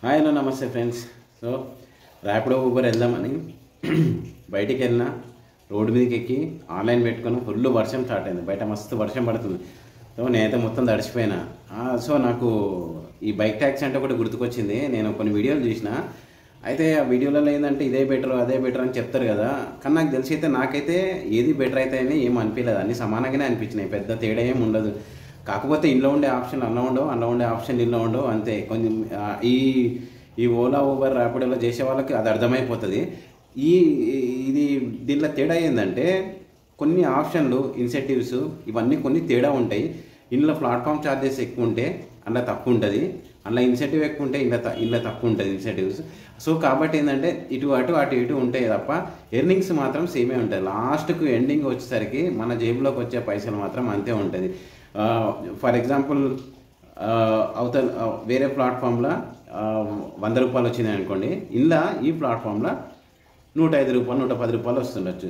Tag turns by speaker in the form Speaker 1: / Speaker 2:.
Speaker 1: Hi hello నమస్తే friends. So Rapido Uber వెళ్దామని బయటికి వెళ్ళిన రోడ్డు మీదకి ఎక్కి ఆన్లైన్ పెట్టుకుని ఫుల్ వర్షం స్టార్ట్ అయింది. బయట మస్తు వర్షం పడుతుంది. సో నేనైతే మొత్తం తడిచిపోయినా. సో నాకు ఈ బైక్ ట్యాక్సీ అంటే ఒకటి గుర్తుకొచ్చింది. నేను కొన్ని వీడియోలు చూసిన. అయితే ఆ వీడియోలలో ఏంటంటే ఇదే బెటర్ అదే బెటర్ అని చెప్తారు కదా. కానీ నాకు తెలిసి అయితే నాకైతే ఏది బెటర్ అయితే అని ఏం అనిపించలేదు. అన్నీ సమానంగానే అనిపించినాయి. పెద్ద తేడా ఏమి ఉండదు. కాకపోతే ఇంట్లో ఉండే ఆప్షన్ అలా ఉండవు, అలా ఉండే ఆప్షన్ ఇంట్లో ఉండవు, అంతే. కొంచెం ఈ ఈ ఓలా ఊబర్ ర్యాపిడోలో చేసే వాళ్ళకి అది అర్థమైపోతుంది. ఈ ఇది దీంట్లో తేడా ఏంటంటే కొన్ని ఆప్షన్లు ఇన్సెంటివ్స్ ఇవన్నీ కొన్ని తేడా ఉంటాయి. ఇందులో ప్లాట్ఫామ్ ఛార్జెస్ ఎక్కువ ఉంటే అందులో తక్కువ ఉంటుంది, అందులో ఇన్సెంటివ్ ఎక్కువ ఉంటే ఇంట్లో తక్కువ ఉంటుంది ఇన్సెంటివ్స్. సో కాబట్టి ఏంటంటే అటు ఇటు ఉంటాయి తప్ప ఎర్నింగ్స్ మాత్రం సేమే ఉంటుంది. లాస్ట్కు ఎండింగ్ వచ్చేసరికి మన జేబులోకి వచ్చే పైసలు మాత్రం అంతే ఉంటుంది. ఫర్ ఎగ్జాంపుల్ అవతల వేరే ప్లాట్ఫామ్లో 100 రూపాయలు వచ్చినాయి అనుకోండి, ఇలా ఈ ప్లాట్ఫామ్లో 105 రూపాయలు 110 రూపాయలు వస్తుండొచ్చు.